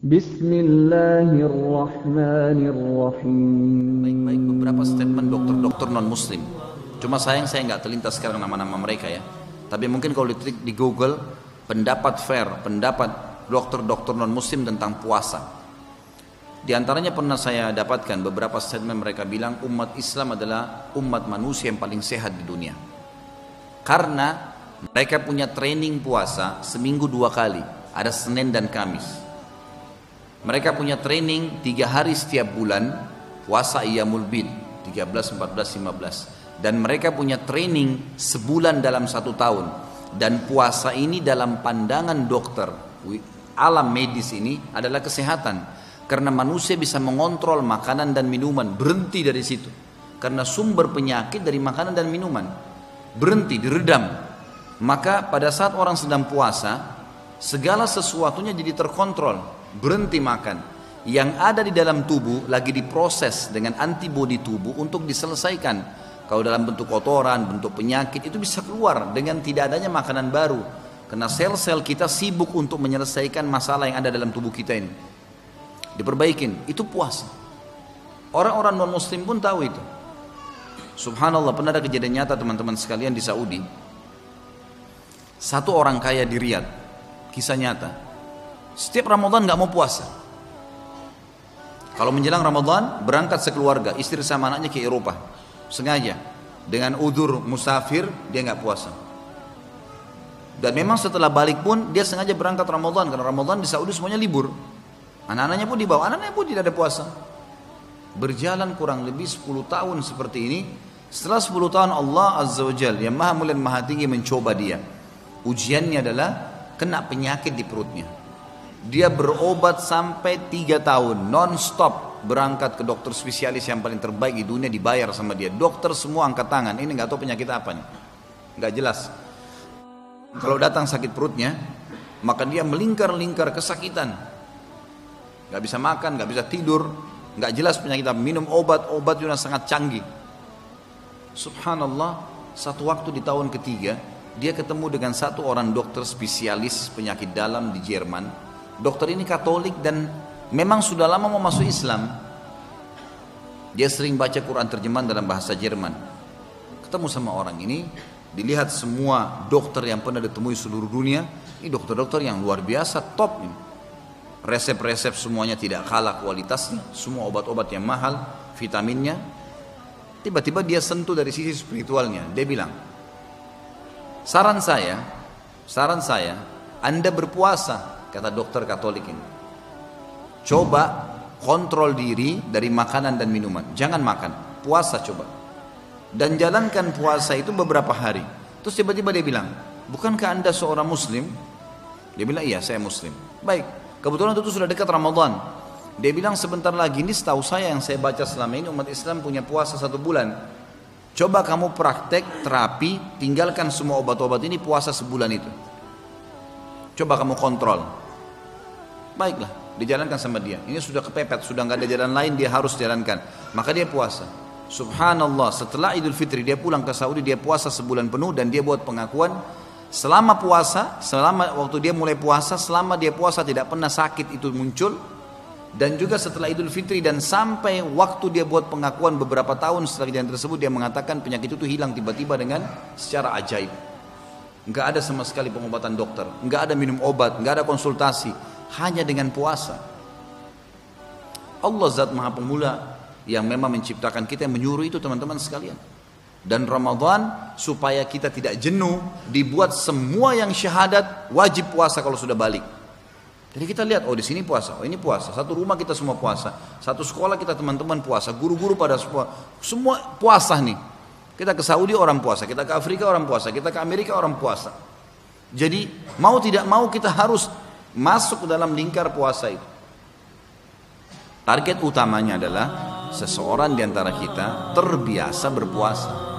Baik-baik Bismillahirrahmanirrahim. beberapa statement dokter-dokter non-muslim. Cuma sayang saya nggak terlintas sekarang nama-nama mereka ya. Tapi mungkin kalau di Google, pendapat fair, pendapat dokter-dokter non-muslim tentang puasa. Di antaranya pernah saya dapatkan beberapa statement mereka bilang umat Islam adalah umat manusia yang paling sehat di dunia. Karena mereka punya training puasa seminggu 2 kali, ada Senin dan Kamis. Mereka punya training 3 hari setiap bulan, puasa Iyamul Bid, 13, 14, 15. Dan mereka punya training sebulan dalam 1 tahun. Dan puasa ini dalam pandangan dokter, alam medis ini adalah kesehatan. Karena manusia bisa mengontrol makanan dan minuman, berhenti dari situ. Karena sumber penyakit dari makanan dan minuman. Berhenti, diredam. Maka pada saat orang sedang puasa, segala sesuatunya jadi terkontrol, berhenti makan. Yang ada di dalam tubuh lagi diproses dengan antibodi tubuh untuk diselesaikan. Kalau dalam bentuk kotoran, bentuk penyakit itu bisa keluar dengan tidak adanya makanan baru. Karena sel-sel kita sibuk untuk menyelesaikan masalah yang ada dalam tubuh kita ini. Diperbaikin, itu puasa. Orang-orang non-muslim pun tahu itu. Subhanallah, pernah ada kejadian nyata teman-teman sekalian di Saudi. Satu orang kaya di Riyadh, kisah nyata. Setiap Ramadan gak mau puasa. Kalau menjelang Ramadan, berangkat sekeluarga, istri sama anaknya ke Eropa. Sengaja, dengan udzur musafir, dia gak puasa. Dan memang setelah balik pun, dia sengaja berangkat Ramadan. Karena Ramadan di Saudi semuanya libur. Anak-anaknya pun dibawa, anak-anaknya pun tidak ada puasa. Berjalan kurang lebih 10 tahun seperti ini. Setelah 10 tahun Allah Azza wa Jalla yang maha mulia dan maha tinggi mencoba dia. Ujiannya adalah kena penyakit di perutnya. Dia berobat sampai 3 tahun non-stop, berangkat ke dokter spesialis yang paling terbaik di dunia, dibayar sama dia. Dokter semua angkat tangan, ini gak tahu penyakit apa nih, gak jelas. Kalau datang sakit perutnya, maka dia melingkar-lingkar kesakitan. Gak bisa makan, gak bisa tidur, gak jelas penyakit apa. Minum obat juga sangat canggih. Subhanallah, satu waktu di tahun ketiga, dia ketemu dengan satu orang dokter spesialis penyakit dalam di Jerman. Dokter ini Katolik dan memang sudah lama mau masuk Islam. Dia sering baca Quran terjemahan dalam bahasa Jerman. Ketemu sama orang ini, dilihat semua dokter yang pernah ditemui seluruh dunia. Ini dokter-dokter yang luar biasa, top ini. Resep-resep semuanya tidak kalah kualitasnya, semua obat-obat yang mahal, vitaminnya. Tiba-tiba dia sentuh dari sisi spiritualnya. Dia bilang, saran saya, Anda berpuasa, kata dokter Katolik ini. Coba kontrol diri dari makanan dan minuman, jangan makan, puasa coba. Dan jalankan puasa itu beberapa hari. Terus tiba-tiba dia bilang, bukankah Anda seorang muslim? Dia bilang, iya saya muslim. Baik. Kebetulan itu sudah dekat Ramadan. Dia bilang sebentar lagi ini setahu saya yang saya baca selama ini umat Islam punya puasa 1 bulan. Coba kamu praktek terapi, tinggalkan semua obat-obat ini, puasa sebulan itu. Coba kamu kontrol. Baiklah, dijalankan sama dia. Ini sudah kepepet, sudah nggak ada jalan lain, dia harus jalankan. Maka dia puasa. Subhanallah, setelah Idul Fitri dia pulang ke Saudi, dia puasa sebulan penuh dan dia buat pengakuan. Selama puasa, selama waktu dia mulai puasa, selama dia puasa tidak pernah sakit itu muncul. Dan juga setelah Idul Fitri dan sampai waktu dia buat pengakuan beberapa tahun setelah kejadian tersebut, dia mengatakan penyakit itu hilang tiba-tiba dengan secara ajaib. Enggak ada sama sekali pengobatan dokter, enggak ada minum obat, enggak ada konsultasi, hanya dengan puasa. Allah Zat Maha Pemula yang memang menciptakan kita, yang menyuruh itu teman-teman sekalian. Dan Ramadan supaya kita tidak jenuh, dibuat semua yang syahadat wajib puasa kalau sudah balik. Jadi kita lihat, oh di sini puasa, oh ini puasa. Satu rumah kita semua puasa, satu sekolah kita teman-teman puasa, guru-guru pada semua puasa nih. Kita ke Saudi orang puasa, kita ke Afrika orang puasa, kita ke Amerika orang puasa. Jadi mau tidak mau kita harus masuk ke dalam lingkar puasa itu. Target utamanya adalah seseorang di antara kita terbiasa berpuasa.